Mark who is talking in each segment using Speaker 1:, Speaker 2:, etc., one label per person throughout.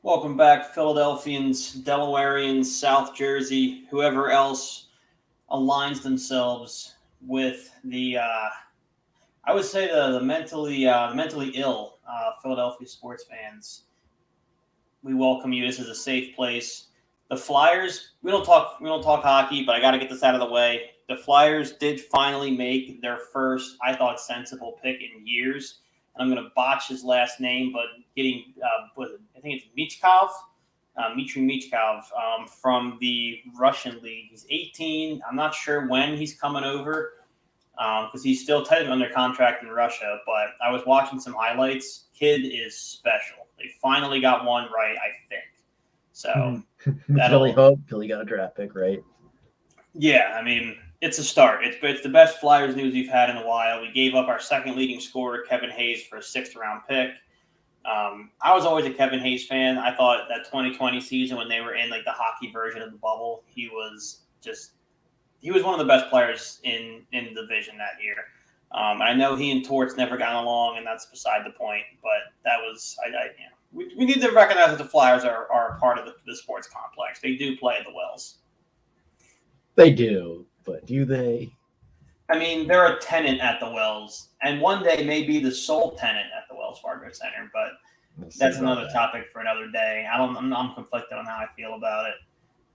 Speaker 1: Welcome back, Philadelphians, Delawareans, South Jersey, whoever else aligns themselves with I would say the mentally ill Philadelphia sports fans. We welcome you. This is a safe place. The Flyers. We don't talk hockey, but I got to get this out of the way. The Flyers did finally make their first, I thought, sensible pick in years. And I'm going to botch his last name, but getting I think it's Michkov, Mitri Michkov from the Russian league. He's 18. I'm not sure when he's coming over because he's still technically under contract in Russia. But I was watching some highlights. Kid is special. They finally got one right, I think. So
Speaker 2: You can only hope till he got a draft pick, right?
Speaker 1: yeah, I mean, it's a start. It's the best Flyers news we've had in a while. We gave up our second leading scorer, Kevin Hayes, for a sixth round pick. I was always a Kevin Hayes fan. I thought that 2020 season when they were in like the hockey version of the bubble, he was one of the best players in the division that year. I know he and Torts never got along, and that's beside the point. But that was we need to recognize that the Flyers are a part of the sports complex. They do play at the Wells.
Speaker 2: They do, but do they?
Speaker 1: I mean, they're a tenant at the Wells, and one day may be the sole tenant at the Wells Fargo Center. But that's another topic for another day. I'm conflicted on how I feel about it,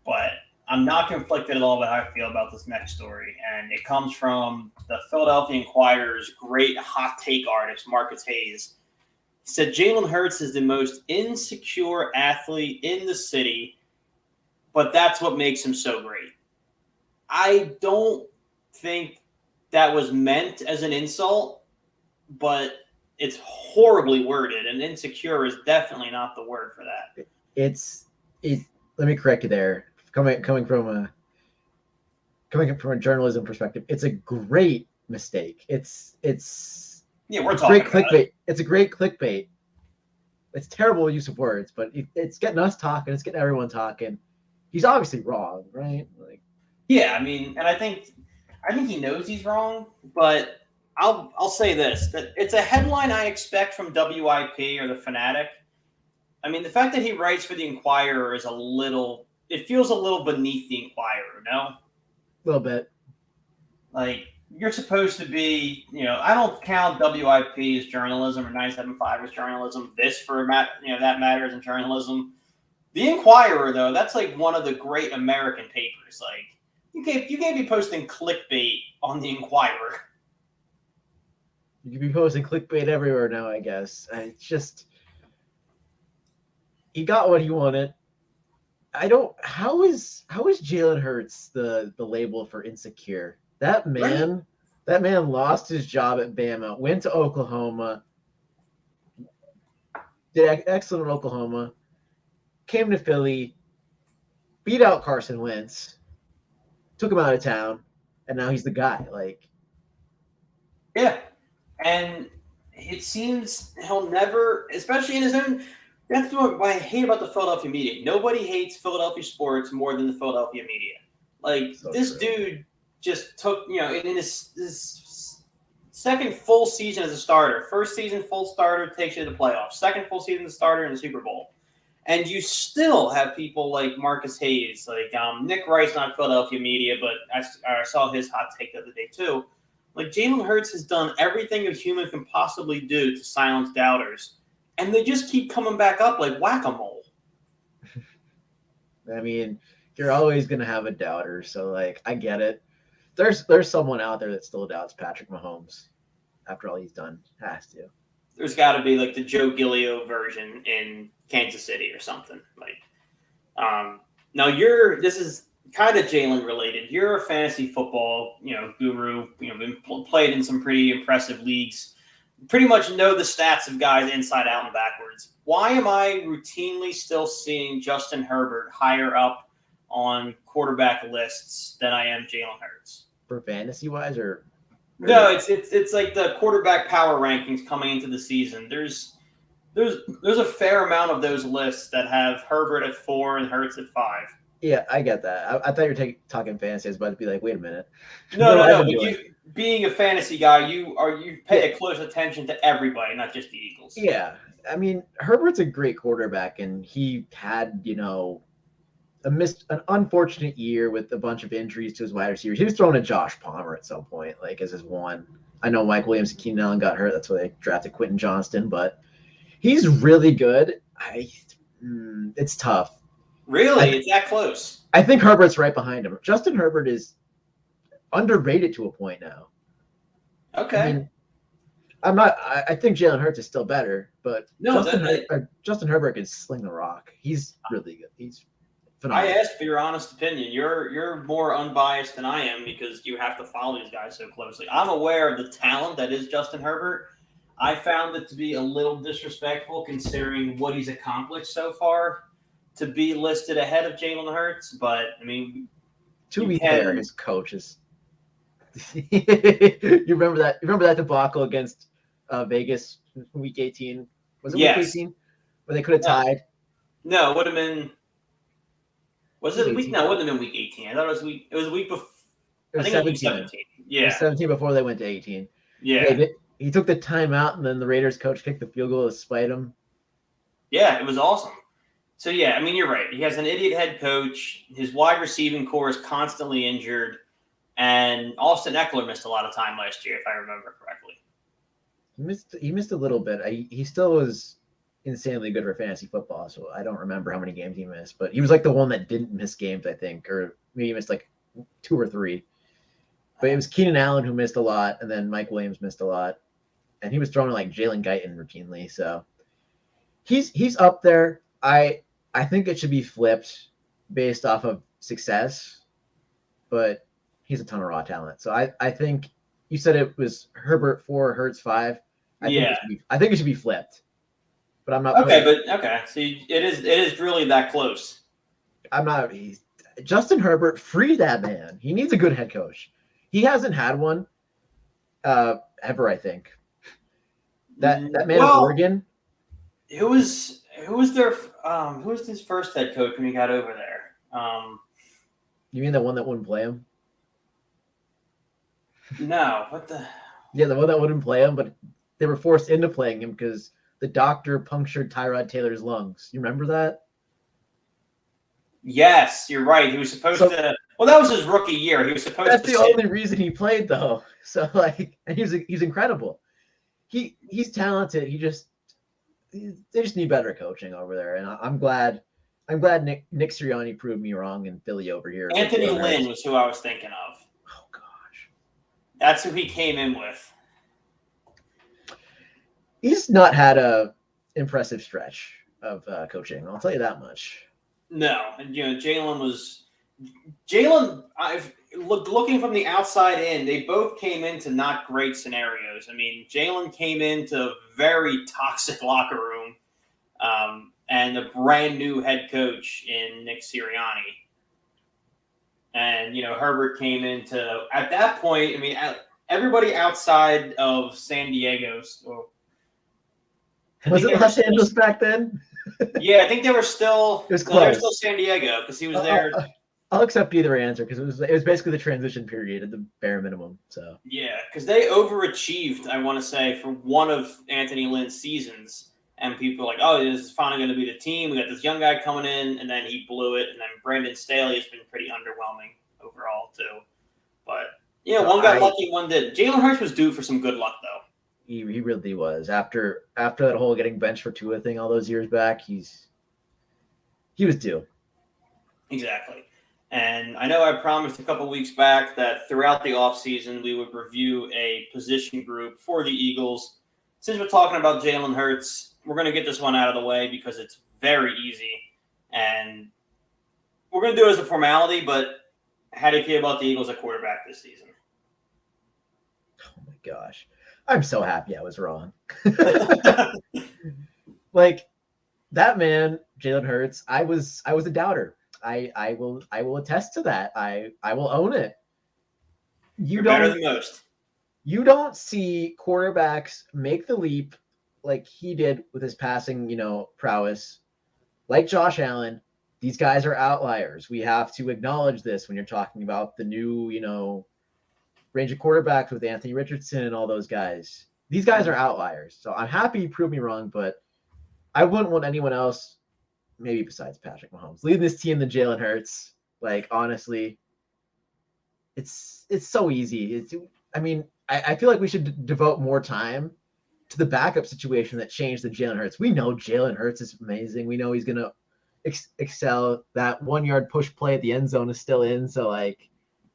Speaker 1: but I'm not conflicted at all about how I feel about this next story, and it comes from the Philadelphia Inquirer's great hot take artist, Marcus Hayes. He said Jalen Hurts is the most insecure athlete in the city, but that's what makes him so great. I don't think that was meant as an insult, but it's horribly worded, and insecure is definitely not the word for that.
Speaker 2: Let me correct you there. Coming from a journalism perspective, it's a great mistake. It's
Speaker 1: we're talking
Speaker 2: great clickbait. It's a great clickbait. It's terrible use of words, but it's getting us talking. It's getting everyone talking. He's obviously wrong, right?
Speaker 1: Yeah, I mean, and I think he knows he's wrong, but I'll say this, that it's a headline I expect from WIP or the Fanatic. I mean, the fact that he writes for the Inquirer is it feels a little beneath the Inquirer, no?
Speaker 2: A little bit.
Speaker 1: Like, you're supposed to be, I don't count WIP as journalism or 975 as journalism. This, that matters in journalism. The Inquirer, though, that's like one of the great American papers. Like, you can't be posting clickbait on the Inquirer.
Speaker 2: You can be posting clickbait everywhere now, I guess. It's just he got what he wanted. How is Jalen Hurts the label for insecure? That man lost his job at Bama, went to Oklahoma, did excellent in Oklahoma, came to Philly, beat out Carson Wentz, took him out of town, and now he's the guy.
Speaker 1: Yeah, and it seems he'll never, especially in his own. That's what I hate about the Philadelphia media. Nobody hates Philadelphia sports more than the Philadelphia media. Like, so this true. Dude just took, in his second full season as a starter. First season full starter takes you to the playoffs. Second full season as a starter in the Super Bowl. And you still have people like Marcus Hayes, like Nick Rice, not Philadelphia media, but I saw his hot take the other day too. Like, Jalen Hurts has done everything a human can possibly do to silence doubters. And they just keep coming back up like whack-a-mole.
Speaker 2: I mean, you're always going to have a doubter. So, I get it. There's someone out there that still doubts Patrick Mahomes after all he's done. Has to.
Speaker 1: There's got to be like the Joe Giglio version in Kansas City or something. Now this is kind of Jalen related. You're a fantasy football, guru. Been played in some pretty impressive leagues. Pretty much know the stats of guys inside out and backwards. Why am I routinely still seeing Justin Herbert higher up on quarterback lists than I am Jalen Hurts?
Speaker 2: For fantasy wise, or
Speaker 1: no, it's like the quarterback power rankings coming into the season. There's a fair amount of those lists that have Herbert at 4 and Hurts at 5.
Speaker 2: Yeah, I get that. I thought you were talking fantasy. I was about to be like, wait a minute.
Speaker 1: No. Being a fantasy guy, you pay a close attention to everybody, not just the Eagles.
Speaker 2: Yeah, I mean, Herbert's a great quarterback, and he had, an unfortunate year with a bunch of injuries to his wide receivers. He was throwing to Josh Palmer at some point, like as his one. I know Mike Williams and Keenan Allen got hurt. That's why they drafted Quentin Johnston, but he's really good. It's tough.
Speaker 1: Really? It's that close?
Speaker 2: I think Herbert's right behind him. Justin Herbert is underrated to a point now.
Speaker 1: Okay.
Speaker 2: I mean, I think Jalen Hurts is still better, but
Speaker 1: No,
Speaker 2: Justin Herbert can sling the rock. He's really good. He's phenomenal.
Speaker 1: I asked for your honest opinion. You're more unbiased than I am because you have to follow these guys so closely. I'm aware of the talent that is Justin Herbert. I found it to be a little disrespectful considering what he's accomplished so far to be listed ahead of Jalen Hurts. But I mean,
Speaker 2: to be fair, his coaches. You remember that? You remember that debacle against Vegas, week 18? Was it week 18 where they could have tied?
Speaker 1: No, it would have been. Was it week? No, it wouldn't have been week 18. I thought it was week. It was a week before. I think 17. It was week 17. Yeah, it was
Speaker 2: 17 before they went to 18.
Speaker 1: Yeah.
Speaker 2: He took the timeout, and then the Raiders coach kicked the field goal to spite him.
Speaker 1: Yeah, it was awesome. So yeah, I mean, you're right. He has an idiot head coach. His wide receiving core is constantly injured. And Austin Eckler missed a lot of time last year, if I remember correctly.
Speaker 2: He missed a little bit. He still was insanely good for fantasy football, so I don't remember how many games he missed. But he was like the one that didn't miss games, I think, or maybe he missed like 2 or 3. But it was Keenan Allen who missed a lot, and then Mike Williams missed a lot. And he was throwing like Jalen Guyton routinely. So he's up there. I think it should be flipped based off of success, but he's a ton of raw talent. So I think you said it was Herbert 4, Hurts 5. I think it should be flipped. But I'm not.
Speaker 1: Okay. So it is really that close.
Speaker 2: I'm not. Justin Herbert, free that man. He needs a good head coach. He hasn't had one ever, I think. That man of Oregon.
Speaker 1: Who was his first head coach when he got over there?
Speaker 2: You mean the one that wouldn't play him?
Speaker 1: No, what the?
Speaker 2: Yeah, the one that wouldn't play him, but they were forced into playing him because the doctor punctured Tyrod Taylor's lungs. You remember that?
Speaker 1: Yes, you're right. He was supposed to. Well, that was his rookie year. He was supposed.
Speaker 2: That's the only reason he played, though. So and he's incredible. He's talented. They just need better coaching over there, and I'm glad Nick Sirianni proved me wrong in Philly over here.
Speaker 1: Anthony Lynn was who I was thinking of.
Speaker 2: Oh gosh,
Speaker 1: that's who he came in with.
Speaker 2: He's not had a impressive stretch of coaching. I'll tell you that much.
Speaker 1: No, and Jalen. I've looking from the outside in. They both came into not great scenarios. I mean, Jalen came into a very toxic locker room, and a brand new head coach in Nick Sirianni. And Herbert came into at that point. I mean, everybody outside of San Diego.
Speaker 2: Was it Los Angeles back then?
Speaker 1: Yeah, I think they were still.
Speaker 2: It was close.
Speaker 1: No, they were still San Diego because he was there.
Speaker 2: I'll accept either answer because it was basically the transition period at the bare minimum. So
Speaker 1: yeah, because they overachieved. I want to say for one of Anthony Lynn's seasons, and people were like, "Oh, this is finally going to be the team. We got this young guy coming in," and then he blew it. And then Brandon Staley has been pretty underwhelming overall too. But one got lucky, one didn't. Jalen Hurts was due for some good luck though.
Speaker 2: He really was. After that whole getting benched for Tua thing all those years back, he was due.
Speaker 1: Exactly. And I know I promised a couple weeks back that throughout the offseason we would review a position group for the Eagles. Since we're talking about Jalen Hurts, we're going to get this one out of the way because it's very easy. And we're going to do it as a formality, but how do you feel about the Eagles at quarterback this season?
Speaker 2: Oh, my gosh. I'm so happy I was wrong. Like, that man, Jalen Hurts, I was a doubter. I will attest to that. I will own it.
Speaker 1: You're better than most.
Speaker 2: You don't see quarterbacks make the leap like he did with his passing, prowess. Like Josh Allen, these guys are outliers. We have to acknowledge this when you're talking about the new, range of quarterbacks with Anthony Richardson and all those guys. These guys are outliers. So I'm happy you proved me wrong, but I wouldn't want anyone else, maybe besides Patrick Mahomes, leading this team than Jalen Hurts. Like, honestly, it's so easy. I mean, I feel like we should devote more time to the backup situation that changed the Jalen Hurts. We know Jalen Hurts is amazing. We know he's gonna excel. That 1 yard push play at the end zone is still in, so like,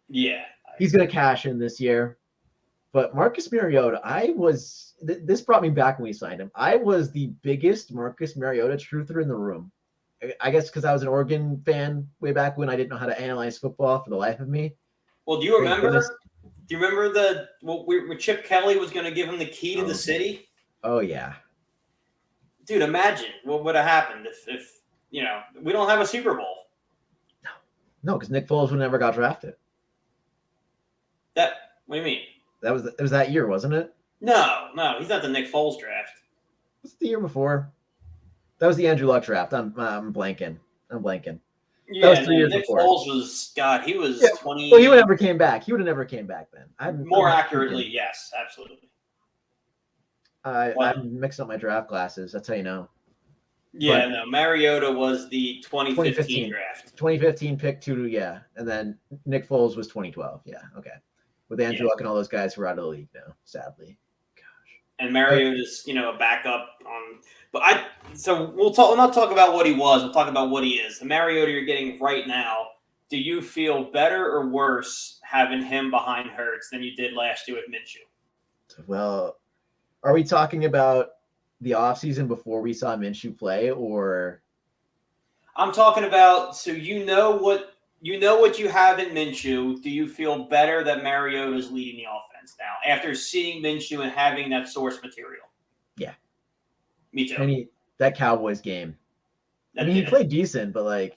Speaker 1: Yeah.
Speaker 2: he's gonna cash in this year. But Marcus Mariota, this brought me back when we signed him. I was the biggest Marcus Mariota truther in the room. I guess because I was an Oregon fan way back when I didn't know how to analyze football for the life of me.
Speaker 1: Well, do you
Speaker 2: Thank goodness.
Speaker 1: remember? Do you remember when Chip Kelly was going to give him the key to the city?
Speaker 2: Oh yeah,
Speaker 1: Dude, imagine what would have happened if we don't have a Super Bowl.
Speaker 2: no, because Nick Foles would never got drafted.
Speaker 1: What do you mean?
Speaker 2: It was that year, wasn't it?
Speaker 1: No, he's not the Nick Foles draft.
Speaker 2: Was it the year before? That was the Andrew Luck draft. I'm blanking.
Speaker 1: Yeah,
Speaker 2: was 3 years
Speaker 1: Nick
Speaker 2: before.
Speaker 1: Foles was 20.
Speaker 2: Well, he would never came back. He would have never came back then.
Speaker 1: More accurately, yes, absolutely.
Speaker 2: I'm mixing up my draft classes. That's how you know.
Speaker 1: Yeah, no, Mariota was the 2015 draft.
Speaker 2: 2015 pick 2, yeah. And then Nick Foles was 2012. Yeah, okay. With Andrew Luck and all those guys who are out of the league now, sadly. Gosh.
Speaker 1: And Mariota's, a backup on. But we'll not talk about what he was. We'll talk about what he is. The Mariota you're getting right now. Do you feel better or worse having him behind Hurts than you did last year with Minshew?
Speaker 2: Well, are we talking about the offseason before we saw Minshew play, or?
Speaker 1: I'm talking about, so you know what you have in Minshew. Do you feel better that Mariota is leading the offense now after seeing Minshew and having that source material?
Speaker 2: Yeah.
Speaker 1: Me too.
Speaker 2: I mean, that Cowboys game. He played decent, but like,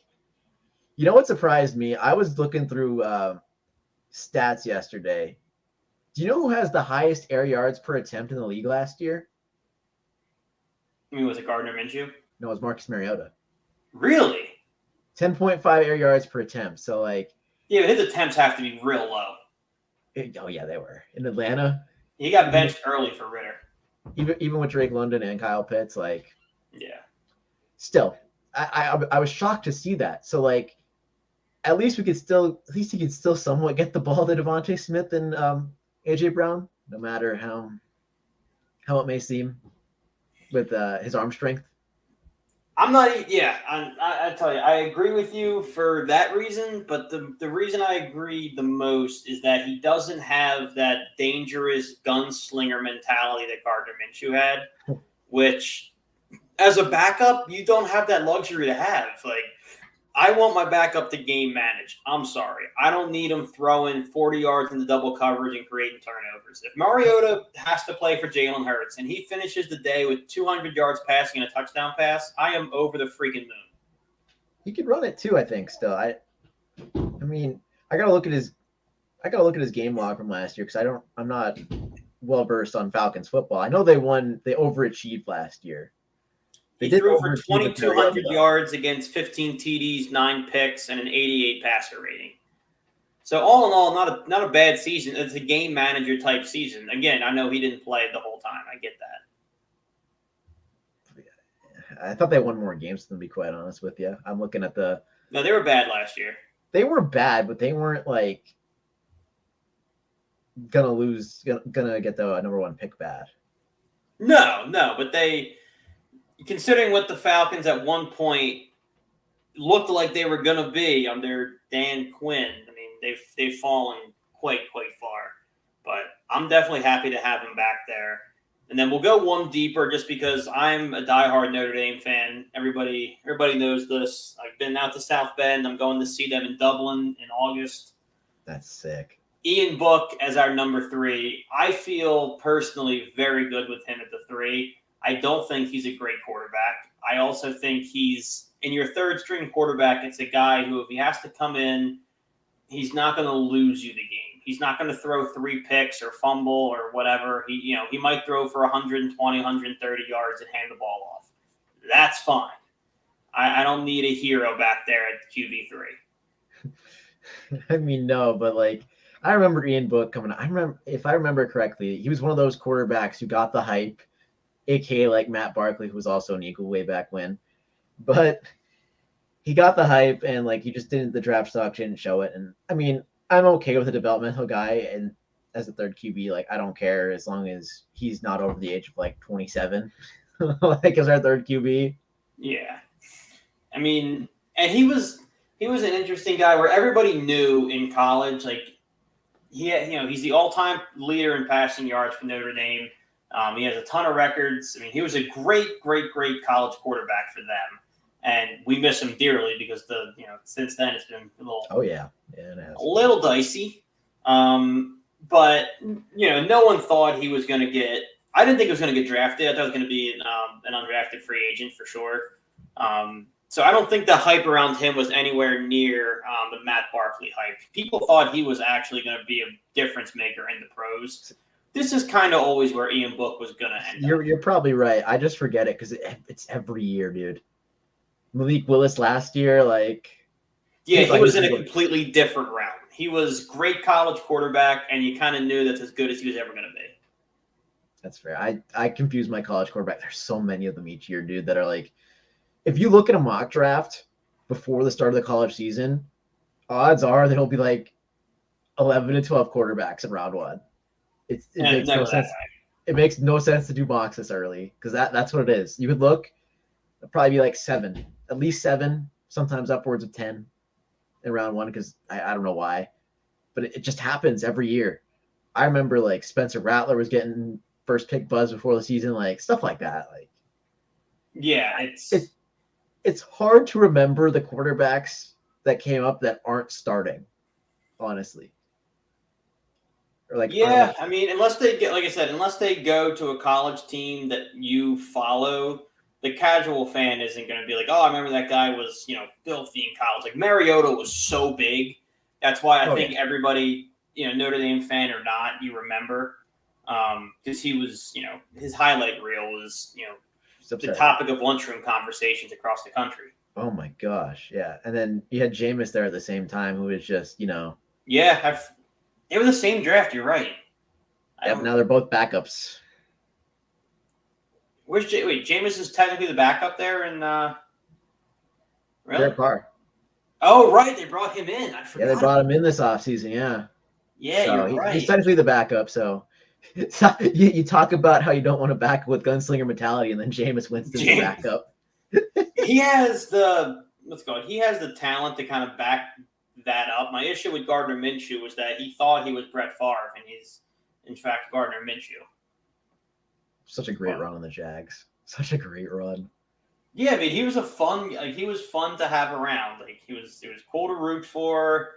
Speaker 2: you know what surprised me? I was looking through stats yesterday. Do you know who has the highest air yards per attempt in the league last year?
Speaker 1: I mean, was it Gardner Minshew?
Speaker 2: No, it was Marcus Mariota.
Speaker 1: Really?
Speaker 2: 10.5 air yards per attempt. So like,
Speaker 1: yeah, but his attempts have to be real low.
Speaker 2: Oh yeah, they were in Atlanta.
Speaker 1: He got benched early for Ritter.
Speaker 2: Even with Drake London and Kyle Pitts, like,
Speaker 1: yeah.
Speaker 2: Still, I was shocked to see that. So like, at least he could still somewhat get the ball to Devontae Smith and AJ Brown, no matter how it may seem with his arm strength.
Speaker 1: I'm not. Yeah, I tell you, I agree with you for that reason. But the reason I agree the most is that he doesn't have that dangerous gunslinger mentality that Gardner Minshew had, which, as a backup, you don't have that luxury to have. Like, I want my backup to game manage. I'm sorry. I don't need him throwing 40 yards into double coverage and creating turnovers. If Mariota has to play for Jalen Hurts and he finishes the day with 200 yards passing and a touchdown pass, I am over the freaking moon.
Speaker 2: He could run it too, I think, still. I mean, I gotta look at his game log from last year because I'm not well versed on Falcons football. I know they overachieved last year.
Speaker 1: He threw for 2,200 yards against 15 TDs, 9 picks, and an 88 passer rating. So all in all, not a bad season. It's a game manager type season. Again, I know he didn't play the whole time. I get that.
Speaker 2: I thought they won more games than, to be quite honest with you. I'm looking at No,
Speaker 1: they were bad last year.
Speaker 2: They were bad, but they weren't like gonna get the number 1 pick bad.
Speaker 1: No, but considering what the Falcons at one point looked like they were going to be under Dan Quinn, I mean, they've fallen quite far. But I'm definitely happy to have him back there. And then we'll go one deeper just because I'm a diehard Notre Dame fan. Everybody knows this. I've been out to South Bend. I'm going to see them in Dublin in August.
Speaker 2: That's sick.
Speaker 1: Ian Book as our number 3. I feel personally very good with him at the 3. I don't think he's a great quarterback. I also think he's in your third string quarterback. It's a guy who, if he has to come in, he's not going to lose you the game. He's not going to throw 3 picks or fumble or whatever. He might throw for 120, 130 yards and hand the ball off. That's fine. I don't need a hero back there at QB3.
Speaker 2: I mean, no, but like, I remember Ian Book coming. If I remember correctly, he was one of those quarterbacks who got the hype. aka like Matt Barkley, who was also an Eagle way back when. But he got the hype, and like he just didn't. The draft stock didn't show it. And I mean, I'm okay with a developmental guy, and as a third QB, like I don't care as long as he's not over the age of like 27, like as our third QB.
Speaker 1: Yeah, I mean, and he was an interesting guy where everybody knew in college, like he's the all-time leader in passing yards for Notre Dame. He has a ton of records. I mean, he was a great, great, great college quarterback for them, and we miss him dearly because since then it's been a little
Speaker 2: a
Speaker 1: little dicey. But no one thought he was going to get. I didn't think he was going to get drafted. I thought it was going to be an undrafted free agent for sure. So I don't think the hype around him was anywhere near the Matt Barkley hype. People thought he was actually going to be a difference maker in the pros. This is kind of always where Ian Book was going to end up.
Speaker 2: You're probably right. I just forget it because it's every year, dude. Malik Willis last year, like...
Speaker 1: Yeah, he was in a completely different realm. He was great college quarterback, and you kind of knew that's as good as he was ever going to be.
Speaker 2: That's fair. I confuse my college quarterback. There's so many of them each year, dude, that are like... If you look at a mock draft before the start of the college season, odds are there'll be like 11 to 12 quarterbacks in round one. It makes no sense. It makes no sense to do mocks this early because that's what it is. You would look, it'll probably be like 7, at least 7, sometimes upwards of 10 in round one because I don't know why, but it just happens every year. I remember like Spencer Rattler was getting first pick buzz before the season, like stuff like that. Like,
Speaker 1: yeah,
Speaker 2: it's hard to remember the quarterbacks that came up that aren't starting, honestly. Or like,
Speaker 1: yeah, I mean, unless they get, like I said, unless they go to a college team that you follow, the casual fan isn't going to be like, oh, I remember that guy was, filthy in college. Like Mariota was so big. That's why I think everybody, Notre Dame fan or not, you remember, because he was, his highlight reel was, the topic of lunchroom conversations across the country.
Speaker 2: Oh my gosh, yeah. And then you had Jameis there at the same time, who was just,
Speaker 1: Yeah, they were the same draft. You're right.
Speaker 2: Yep, now they're both backups.
Speaker 1: Wait, Jameis is technically the backup there, and
Speaker 2: really? Derek Carr.
Speaker 1: Oh, right, they brought him in. I forgot.
Speaker 2: Yeah, they brought him in this offseason. Yeah.
Speaker 1: Yeah, so you're right.
Speaker 2: He's technically the backup. So you talk about how you don't want to back with gunslinger mentality, and then Jameis Winston's the backup.
Speaker 1: He has the talent to kind of back that up. My issue with Gardner Minshew was that he thought he was Brett Favre, and he's in fact Gardner Minshew.
Speaker 2: Such a great run on the Jags. Such a great run.
Speaker 1: Yeah, I mean, he was fun to have around. Like he was cool to root for.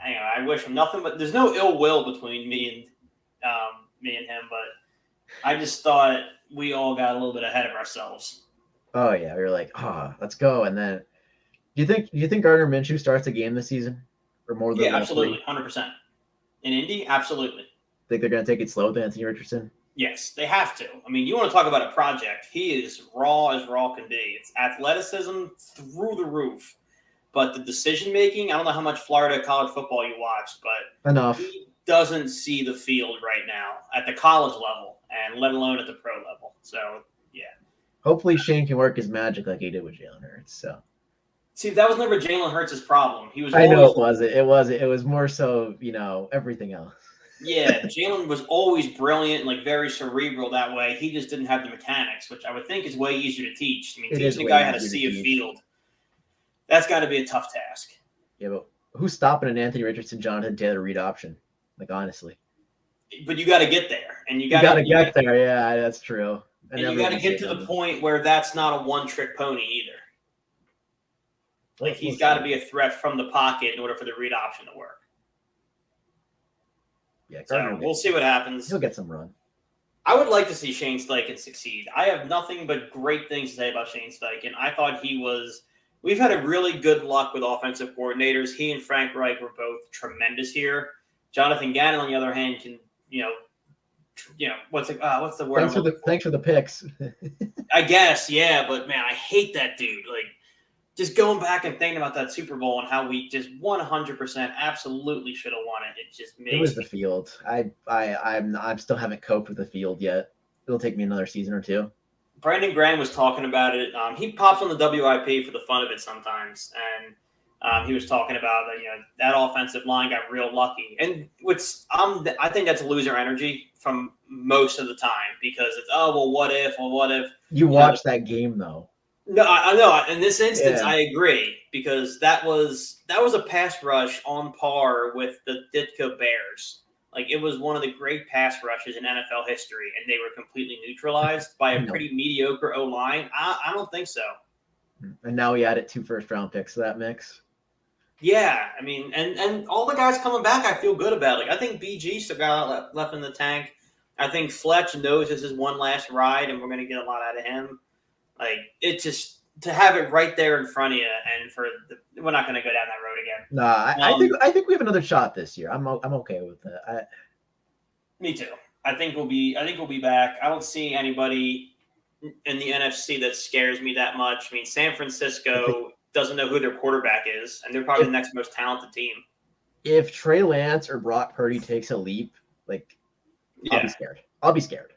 Speaker 1: I wish him nothing, but there's no ill will between me and him. But I just thought we all got a little bit ahead of ourselves.
Speaker 2: Oh yeah, we were like, let's go. And then, do you think Gardner Minshew starts a game this season, or more than?
Speaker 1: Yeah, absolutely, 100%. In Indy, absolutely.
Speaker 2: Think they're going to take it slow with Anthony Richardson?
Speaker 1: Yes, they have to. I mean, you want to talk about a project. He is raw as raw can be. It's athleticism through the roof. But the decision-making, I don't know how much Florida college football you watched, but
Speaker 2: enough.
Speaker 1: He doesn't see the field right now at the college level, and let alone at the pro level. So, yeah.
Speaker 2: Hopefully Shane can work his magic like he did with Jalen Hurts. So.
Speaker 1: See, that was never Jalen Hurts' problem. He was.
Speaker 2: I know it wasn't. It was more so, everything else.
Speaker 1: Yeah, Jalen was always brilliant, like very cerebral that way. He just didn't have the mechanics, which I would think is way easier to teach. I mean, teaching a guy how to see a field, that's got to be a tough task.
Speaker 2: Yeah, but who's stopping an Anthony Richardson, Jonathan Taylor read option? Like, honestly.
Speaker 1: But you got to get there, and you got to
Speaker 2: get there. Yeah, that's true.
Speaker 1: And you got to get to the point where that's not a one-trick pony either. Like, he's got to be a threat from the pocket in order for the read option to work.
Speaker 2: Yeah,
Speaker 1: so we'll see what happens.
Speaker 2: He'll get some run.
Speaker 1: I would like to see Shane Steichen succeed. I have nothing but great things to say about Shane Steichen. I thought we've had a really good luck with offensive coordinators. He and Frank Reich were both tremendous here. Jonathan Gannon, on the other hand, can, what's the word?
Speaker 2: Thanks for the picks.
Speaker 1: I guess, yeah, but man, I hate that dude. Like, just going back and thinking about that Super Bowl and how we just 100% absolutely should have won it. It just makes.
Speaker 2: It was the field. I still haven't coped with the field yet. It'll take me another season or two.
Speaker 1: Brandon Graham was talking about it. He pops on the WIP for the fun of it sometimes, and he was talking about that. That offensive line got real lucky, and I think that's loser energy from most of the time because it's what if? Well, what if
Speaker 2: you watched that game though?
Speaker 1: No, I know. In this instance,
Speaker 2: Yeah.
Speaker 1: I agree because that was a pass rush on par with the Ditka Bears. Like it was one of the great pass rushes in NFL history, and they were completely neutralized by a pretty mediocre O line. I don't think so.
Speaker 2: And now we added 2 first-round picks to that mix.
Speaker 1: Yeah, I mean, and all the guys coming back, I feel good about. Like I think BG still got a lot left in the tank. I think Fletch knows this is one last ride, and we're going to get a lot out of him. Like it just to have it right there in front of you, and we're not going to go down that road again.
Speaker 2: Nah, I think we have another shot this year. I'm okay with that.
Speaker 1: Me too. I think we'll be back. I don't see anybody in the NFC that scares me that much. I mean, San Francisco doesn't know who their quarterback is, and they're probably the next most talented team.
Speaker 2: If Trey Lance or Brock Purdy takes a leap, I'll be scared. I'll be scared.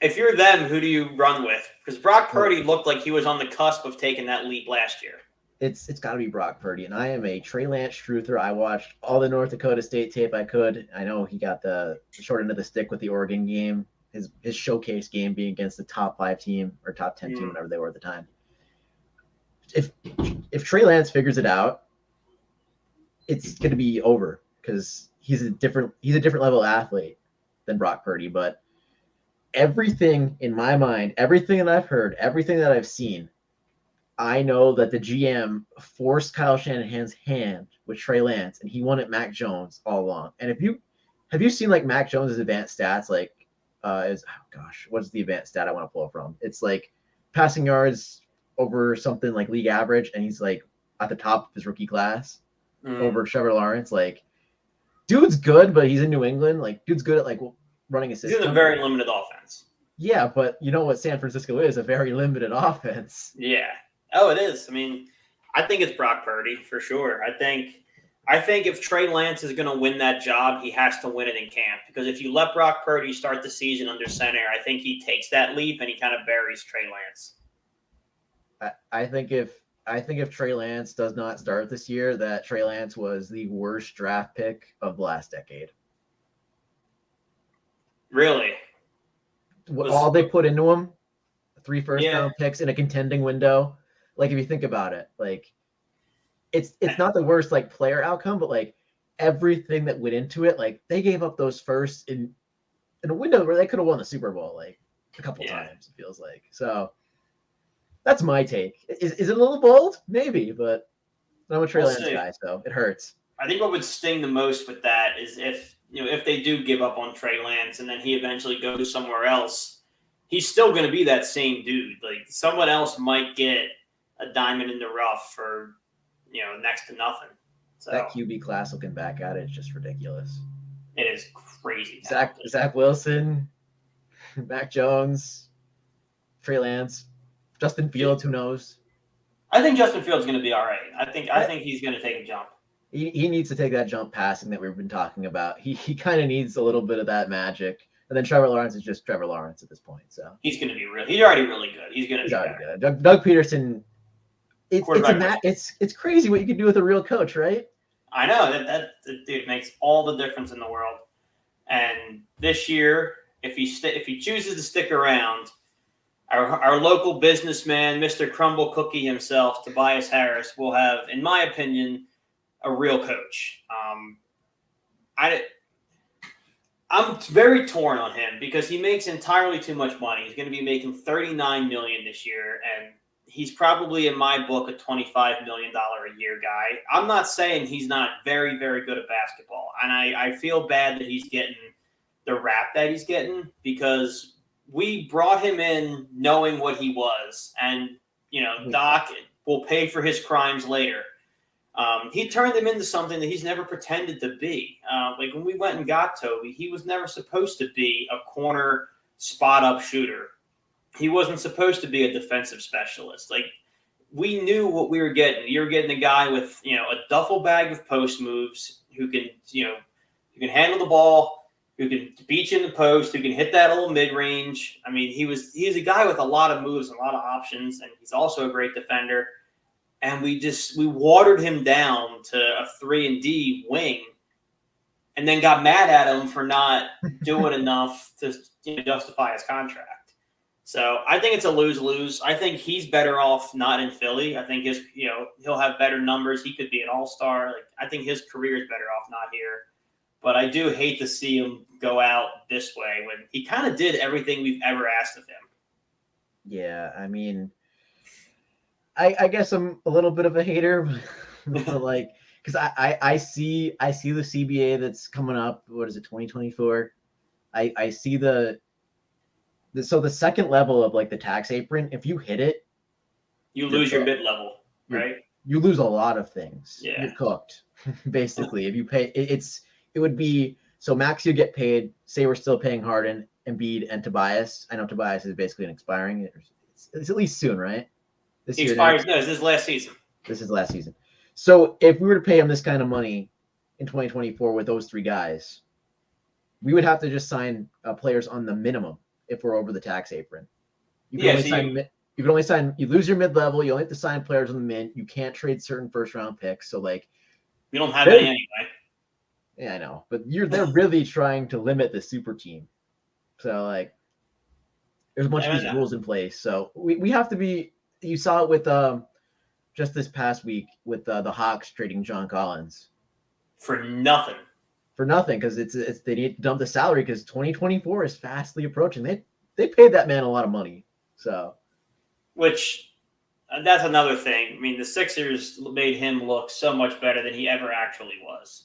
Speaker 1: If you're them, who do you run with? Because Brock Purdy looked like he was on the cusp of taking that leap last year.
Speaker 2: It's got to be Brock Purdy, and I am a Trey Lance truther. I watched all the North Dakota State tape I could. I know he got the short end of the stick with the Oregon game, his showcase game being against the top 5 team or top 10 team, whatever they were at the time. If Trey Lance figures it out, it's going to be over because he's a different level athlete than Brock Purdy. But everything in my mind, everything that I've heard, everything that I've seen, I know that the GM forced Kyle Shanahan's hand with Trey Lance, and he wanted Mac Jones all along. And have you seen Mac Jones' advanced stats? What's the advanced stat I want to pull from? It's like passing yards over something like league average, and he's at the top of his rookie class over Trevor Lawrence. Dude's good, but he's in New England. Dude's good at running a system.
Speaker 1: He's in a very limited offense.
Speaker 2: Yeah, but you know what San Francisco is? A very limited offense.
Speaker 1: Yeah. Oh, it is. I mean, I think it's Brock Purdy for sure. I think if Trey Lance is going to win that job, he has to win it in camp. Because if you let Brock Purdy start the season under center, I think he takes that leap and he kind of buries Trey Lance.
Speaker 2: I think if Trey Lance does not start this year, that Trey Lance was the worst draft pick of the last decade.
Speaker 1: Really?
Speaker 2: All they put into him, 3 first-round picks in a contending window. If you think about it, it's not the worst player outcome, but everything that went into it, they gave up those firsts in a window where they could have won the Super Bowl a couple times. It feels like. So that's my take. Is it a little bold? Maybe, but I'm a Trey Lance guy, so it hurts.
Speaker 1: I think what would sting the most with that is if they do give up on Trey Lance and then he eventually goes somewhere else, he's still going to be that same dude. Someone else might get a diamond in the rough for next to nothing. So
Speaker 2: that QB class looking back at it is just ridiculous.
Speaker 1: It is crazy.
Speaker 2: Zach Wilson, Mac Jones, Trey Lance, Justin Fields. Who knows?
Speaker 1: I think Justin Fields is going to be all right. I think he's going to take a jump.
Speaker 2: He needs to take that jump passing that we've been talking about. He kind of needs a little bit of that magic. And then Trevor Lawrence is just Trevor Lawrence at this point. So
Speaker 1: he's going to be he's already really good. He's going to be
Speaker 2: already good. Doug Peterson. It's crazy what you can do with a real coach, right?
Speaker 1: I know that dude makes all the difference in the world. And this year, if he chooses to stick around, our local businessman, Mr. Crumble Cookie himself, Tobias Harris, will have, in my opinion, a real coach. I'm very torn on him because he makes entirely too much money. He's going to be making $39 million this year, and he's probably, in my book, a $25 million a year guy. I'm not saying he's not very, very good at basketball, and I feel bad that he's getting the rap that he's getting because we brought him in knowing what he was, and Doc will pay for his crimes later. He turned him into something that he's never pretended to be. When we went and got Toby, he was never supposed to be a corner spot-up shooter. He wasn't supposed to be a defensive specialist. We knew what we were getting. You were getting a guy with, a duffel bag of post moves who can handle the ball, who can beat you in the post, who can hit that little mid-range. I mean, he's a guy with a lot of moves, a lot of options, and he's also a great defender. And we watered him down to a 3-and-D wing, and then got mad at him for not doing enough to justify his contract. So I think it's a lose-lose. I think he's better off not in Philly. I think he'll have better numbers. He could be an all-star. Like, I think his career is better off not here. But I do hate to see him go out this way when he kind of did everything we've ever asked of him.
Speaker 2: Yeah, I mean, I guess I'm a little bit of a hater, but like, because I see the CBA that's coming up. What is it, 2024? I see so the second level of like the tax apron, if you hit it,
Speaker 1: you lose your mid-level, right?
Speaker 2: You lose a lot of things.
Speaker 1: Yeah.
Speaker 2: You're cooked, basically. If you pay, it would be, so max you get paid, say we're still paying Harden, Embiid, and Tobias. I know Tobias is basically an expiring. It's at least soon, right?
Speaker 1: He expires. No, this is last season.
Speaker 2: This is last season. So if we were to pay him this kind of money in 2024 with those three guys, we would have to just sign players on the minimum if we're over the tax apron. You can only sign, you lose your mid-level, you only have to sign players on the min. You can't trade certain first-round picks. So like,
Speaker 1: we don't have any anyway.
Speaker 2: Yeah, I know. But they're really trying to limit the super team. So like, there's a bunch of these rules in place. So we have to be, you saw it with just this past week with the Hawks trading John Collins.
Speaker 1: For nothing.
Speaker 2: Because they need to dump the salary because 2024 is fastly approaching. They paid that man a lot of money. So,
Speaker 1: which that's another thing. I mean, the Sixers made him look so much better than he ever actually was.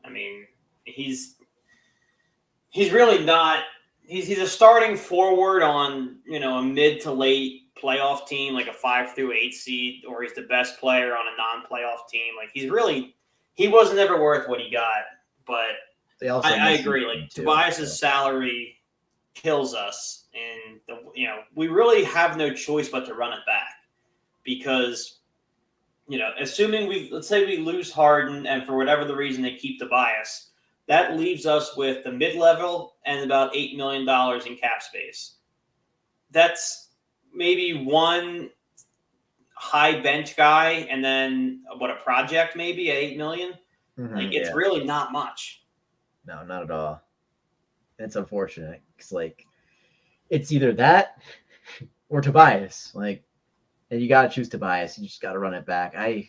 Speaker 1: I mean, he's really not. He's a starting forward on a mid to late playoff team, like a 5 through 8 seed, or he's the best player on a non-playoff team. Like he wasn't ever worth what he got. But I agree. Like Tobias's salary kills us, and we really have no choice but to run it back because assuming let's say we lose Harden and for whatever the reason they keep Tobias, that leaves us with the mid-level and about $8 million in cap space. That's maybe one high bench guy and then a project maybe at $8 million. Mm-hmm, it's really not much.
Speaker 2: No, not at all. It's unfortunate. It's like it's either that or Tobias. Like, and you got to choose Tobias. You just got to run it back. I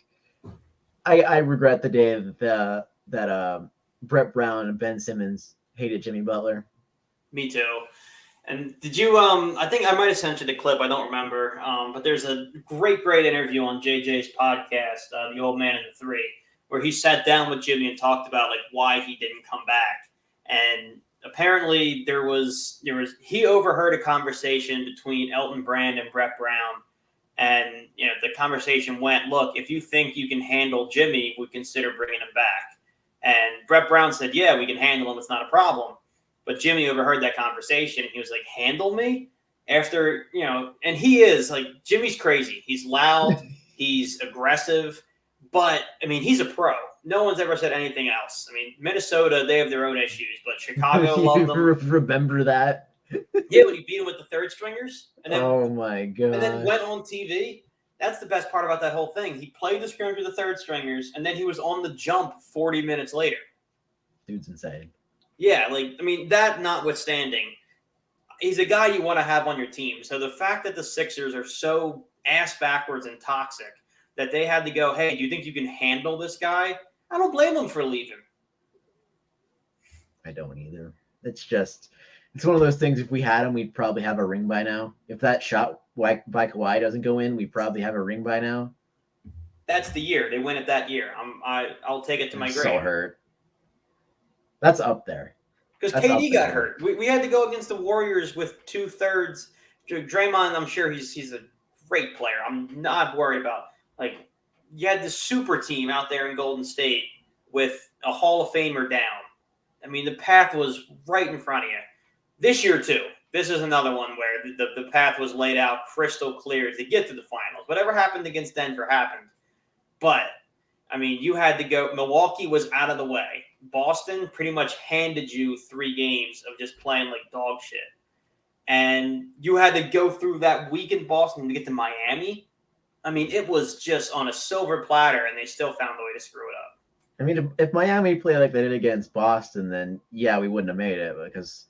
Speaker 2: regret the day that Brett Brown and Ben Simmons hated Jimmy Butler.
Speaker 1: Me too. And did you? I think I might have sent you the clip. I don't remember. But there's a great interview on JJ's podcast, The Old Man and the Three, where he sat down with Jimmy and talked about like why he didn't come back. And apparently he overheard a conversation between Elton Brand and Brett Brown. And, the conversation went, look, if you think you can handle Jimmy, we consider bringing him back. And Brett Brown said, yeah, we can handle him. It's not a problem. But Jimmy overheard that conversation. He was like, handle me? After, and he is like, Jimmy's crazy. He's loud. He's aggressive. But, I mean, he's a pro. No one's ever said anything else. I mean, Minnesota, they have their own issues, but Chicago loved them.
Speaker 2: Remember that?
Speaker 1: Yeah, when he beat him with the third stringers. And then,
Speaker 2: oh, my God.
Speaker 1: And then went on TV. That's the best part about that whole thing. He played the scrimmage with the third stringers, and then he was on the jump 40 minutes later.
Speaker 2: Dude's insane.
Speaker 1: Yeah, that notwithstanding, he's a guy you want to have on your team. So the fact that the Sixers are so ass backwards and toxic that they had to go, hey, do you think you can handle this guy? I don't blame them for leaving.
Speaker 2: I don't either. It's one of those things. If we had him, we'd probably have a ring by now. If that shot by Kawhi doesn't go in, we'd probably have a ring by now.
Speaker 1: That's the year. They win it that year. I'll take it to my grave.
Speaker 2: So hurt. That's up there.
Speaker 1: Because KD got hurt. We had to go against the Warriors with 2/3. Draymond, I'm sure he's a great player. I'm not worried about. Like, you had the super team out there in Golden State with a Hall of Famer down. I mean, the path was right in front of you. This year, too. This is another one where the path was laid out crystal clear to get to the finals. Whatever happened against Denver happened. But, I mean, you had to go. Milwaukee was out of the way. Boston pretty much handed you 3 games of just playing like dog shit. And you had to go through that week in Boston to get to Miami. I mean, it was just on a silver platter, and they still found a way to screw it up.
Speaker 2: I mean, if Miami played like they did against Boston, then yeah, we wouldn't have made it because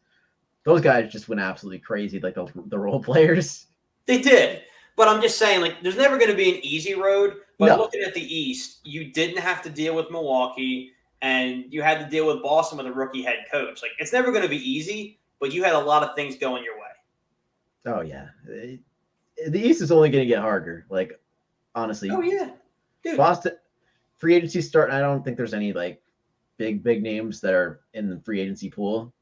Speaker 2: those guys just went absolutely crazy, like the role players.
Speaker 1: They did. But I'm just saying, like, there's never going to be an easy road. But
Speaker 2: No.
Speaker 1: looking at the East, you didn't have to deal with Milwaukee, and you had to deal with Boston with a rookie head coach. Like, it's never going to be easy, but you had a lot of things going your way.
Speaker 2: Oh, yeah. The East is only going to get harder. Like, honestly.
Speaker 1: Oh, yeah. Dude.
Speaker 2: Boston, free agency starting. I don't think there's any, like, big names that are in the free agency pool.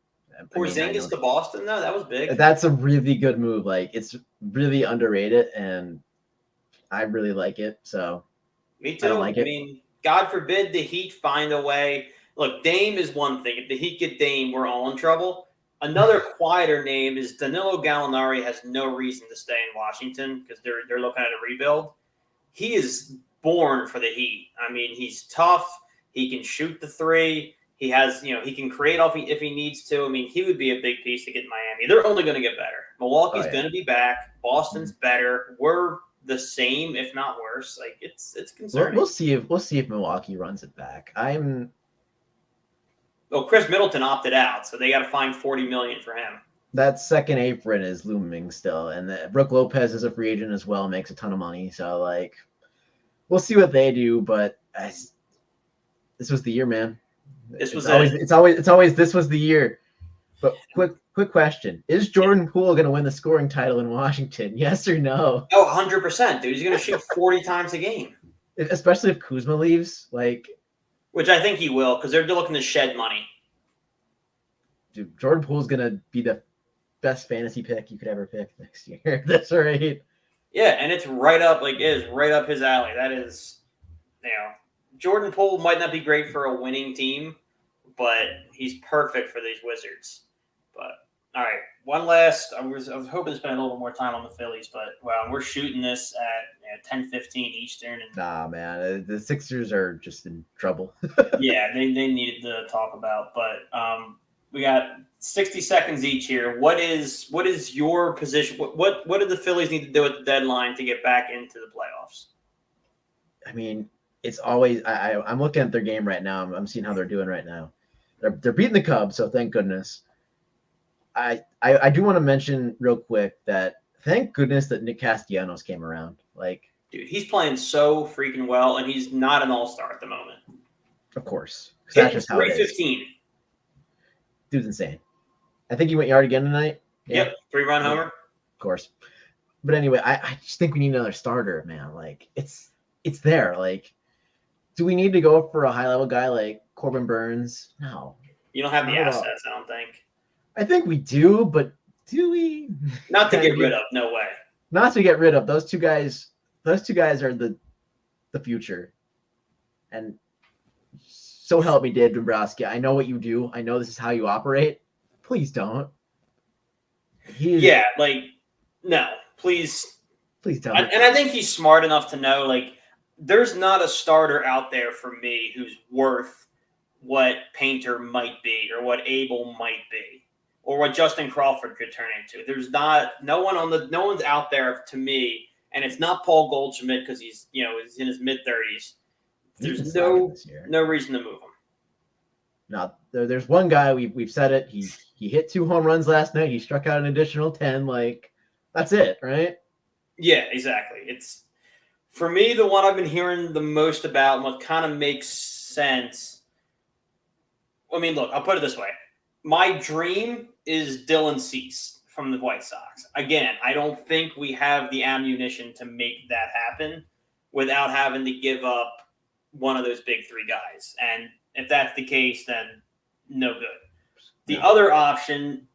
Speaker 1: Porzingis to Boston, though, that was big.
Speaker 2: That's a really good move. Like, it's really underrated, and I really like it. So,
Speaker 1: me too.
Speaker 2: I don't like it.
Speaker 1: I mean, God forbid the Heat find a way. Look, Dame is one thing. If the Heat get Dame, we're all in trouble. Another quieter name is Danilo Gallinari has no reason to stay in Washington because they're looking at a rebuild. He is born for the Heat. I mean, he's tough. He can shoot the three. He has, he can create if he needs to. I mean, he would be a big piece to get Miami. They're only going to get better. Milwaukee's going to be back. Boston's better. We're the same, if not worse. Like it's concerning.
Speaker 2: We'll see if Milwaukee runs it back.
Speaker 1: Well, Chris Middleton opted out, so they got to find $40 million for him.
Speaker 2: That second apron is looming still, and Brooke Lopez is a free agent as well, makes a ton of money. So like, we'll see what they do. But this was the year, man. It's always this was the year. But quick question: is Jordan Poole going to win the scoring title in Washington? Yes or no?
Speaker 1: Oh, 100%, dude. He's going to shoot 40 times a game.
Speaker 2: Especially if Kuzma leaves, like.
Speaker 1: Which I think he will, because they're looking to shed money.
Speaker 2: Dude, Jordan Poole's going to be the best fantasy pick you could ever pick next year. That's right.
Speaker 1: Yeah, and it's right up his alley. That is, Jordan Poole might not be great for a winning team, but he's perfect for these Wizards. But all right, one last. I was hoping to spend a little more time on the Phillies, but we're shooting this at 10:15 Eastern. And,
Speaker 2: nah, man, the Sixers are just in trouble.
Speaker 1: yeah, they needed to talk about, but we got 60 seconds each here. What is your position? What do the Phillies need to do at the deadline to get back into the playoffs?
Speaker 2: I mean, it's always I'm looking at their game right now. I'm seeing how they're doing right now. They're beating the Cubs, so thank goodness. I do want to mention real quick that thank goodness that Nick Castellanos came around. Like, dude,
Speaker 1: he's playing so freaking well, and he's not an all-star at the moment.
Speaker 2: Of course, that's just how it is.
Speaker 1: 315.
Speaker 2: Dude's insane. I think he went yard again tonight.
Speaker 1: Yeah. Yep, 3-run homer.
Speaker 2: Of course. But anyway, I just think we need another starter, man. Like, it's there. Like, do we need to go for a high-level guy like Corbin Burns? No.
Speaker 1: You don't have the assets, I don't think.
Speaker 2: I think we do, but do we?
Speaker 1: Not to get rid of, no way.
Speaker 2: Not to get rid of. Those two guys are the future. And so help me, Dave Dombrowski. I know what you do. I know this is how you operate. Please don't.
Speaker 1: No, please
Speaker 2: don't.
Speaker 1: And I think he's smart enough to know, like, there's not a starter out there for me who's worth what Painter might be or what Abel might be or what Justin Crawford could turn into. There's no one's out there to me, and it's not Paul Goldschmidt because he's in his mid-30s. There's no reason to move him.
Speaker 2: No, there's one guy we've said it. He hit 2 home runs last night. He struck out an additional 10. Like, that's it, right?
Speaker 1: Yeah, exactly. It's for me the one I've been hearing the most about and what kind of makes sense. I mean, look, I'll put it this way. My dream is Dylan Cease from the White Sox. Again, I don't think we have the ammunition to make that happen without having to give up one of those big 3 guys. And if that's the case, then no good. The other option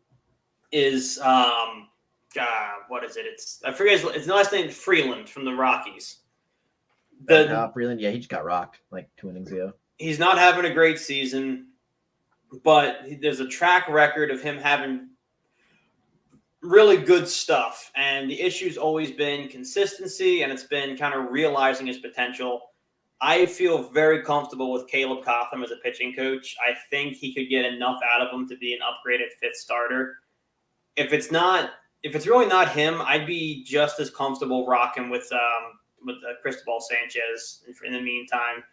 Speaker 1: is, what is it? I forget it's the last name, Freeland from the Rockies.
Speaker 2: Freeland, yeah, he just got rocked like 2 innings ago.
Speaker 1: He's not having a great season. But there's a track record of him having really good stuff. And the issue's always been consistency, and it's been kind of realizing his potential. I feel very comfortable with Caleb Cotham as a pitching coach. I think he could get enough out of him to be an upgraded fifth starter. If it's really not him, I'd be just as comfortable rocking with Cristobal Sanchez in the meantime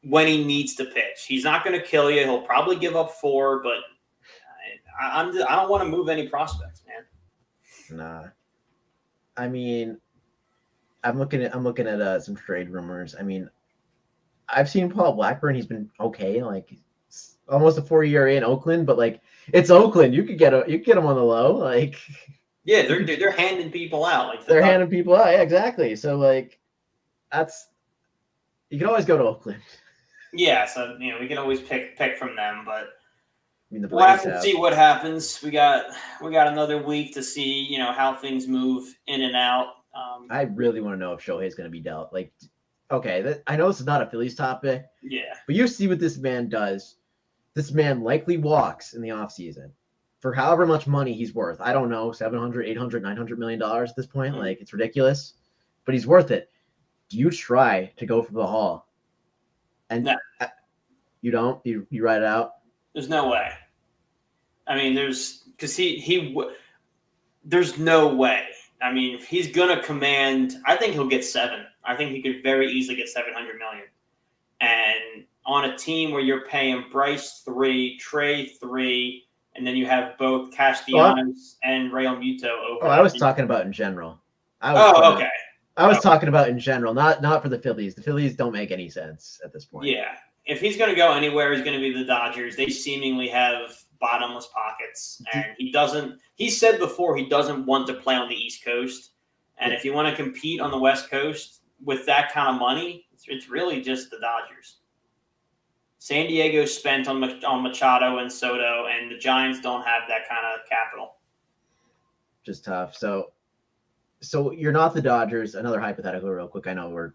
Speaker 1: when he needs to pitch. He's not going to kill you. He'll probably give up 4, but I don't want to move any prospects, man.
Speaker 2: Nah. I mean, I'm looking at some trade rumors. I mean, I've seen Paul Blackburn. He's been okay, like almost a 4 ERA in Oakland, but like it's Oakland. You could get him on the low, like.
Speaker 1: Yeah, they're handing people out. Like
Speaker 2: they're handing people out. Yeah, exactly. So like, you can always go to Oakland.
Speaker 1: Yeah, so we can always pick from them, but
Speaker 2: I mean,
Speaker 1: we'll have to see what happens. We got another week to see how things move in and out.
Speaker 2: I really want to know if Shohei's going to be dealt. Like, okay, I know this is not a Phillies topic.
Speaker 1: Yeah,
Speaker 2: but you see what this man does. This man likely walks in the offseason for however much money he's worth. I don't know, $700, $800, $900 million at this point.
Speaker 1: Mm-hmm.
Speaker 2: Like, it's ridiculous, but he's worth it. Do you try to go for the haul? And
Speaker 1: no.
Speaker 2: You don't? You ride it out?
Speaker 1: There's no way. I mean, there's no way. I mean, if he's gonna command, I think he'll get 7. I think he could very easily get $700 million. And on a team where you're paying Bryce 3, Trey 3, and then you have both Castellanos and Real Muto over.
Speaker 2: I was talking about in general.
Speaker 1: Okay.
Speaker 2: I was talking about in general, not for the Phillies. The Phillies don't make any sense at this point.
Speaker 1: Yeah. If he's going to go anywhere, he's going to be the Dodgers. They seemingly have bottomless pockets. And he said before he doesn't want to play on the East Coast. And if you want to compete on the West Coast with that kind of money, it's really just the Dodgers. San Diego spent on Machado and Soto, and the Giants don't have that kind of capital.
Speaker 2: Just tough. So you're not the Dodgers. Another hypothetical real quick. I know we're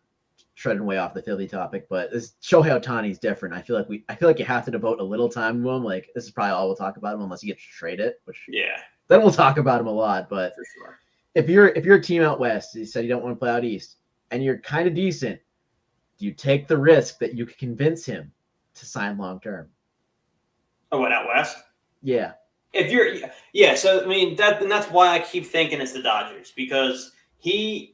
Speaker 2: treading way off the Philly topic, but this Shohei Ohtani is different. I feel like you have to devote a little time to him. Like, this is probably all we'll talk about him unless you get to trade it, which then we'll talk about him a lot. But
Speaker 1: for sure.
Speaker 2: If you're a team out west, you said you don't want to play out east, and you're kind of decent, do you take the risk that you could convince him to sign long term?
Speaker 1: Oh, what, out west?
Speaker 2: Yeah.
Speaker 1: So I mean that's why I keep thinking it's the Dodgers, because he's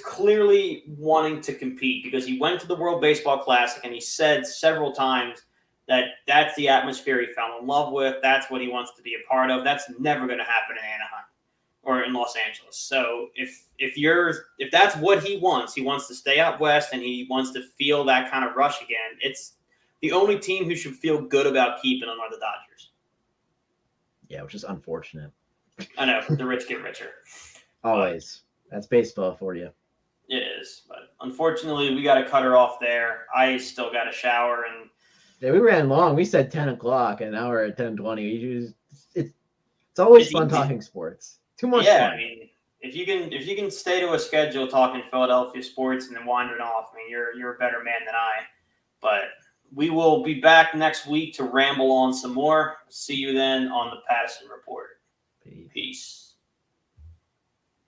Speaker 1: clearly wanting to compete, because he went to the World Baseball Classic and he said several times that that's the atmosphere he fell in love with. That's what he wants to be a part of. That's never going to happen in Anaheim or in Los Angeles. So if that's what he wants to stay out west and he wants to feel that kind of rush again. It's the only team who should feel good about keeping him are the Dodgers.
Speaker 2: Yeah, which is unfortunate.
Speaker 1: I know, the rich get richer.
Speaker 2: Always. That's baseball for you.
Speaker 1: It is, but unfortunately, we got to cut her off there. I still got to shower, and
Speaker 2: yeah, we ran long. We said 10 o'clock, and now we're at 10:20. It's always fun talking sports. Too much fun.
Speaker 1: I mean, if you can stay to a schedule talking Philadelphia sports and then wandering off, I mean, you're a better man than I. But we will be back next week to ramble on some more. See you then on the Patterson Report. Peace.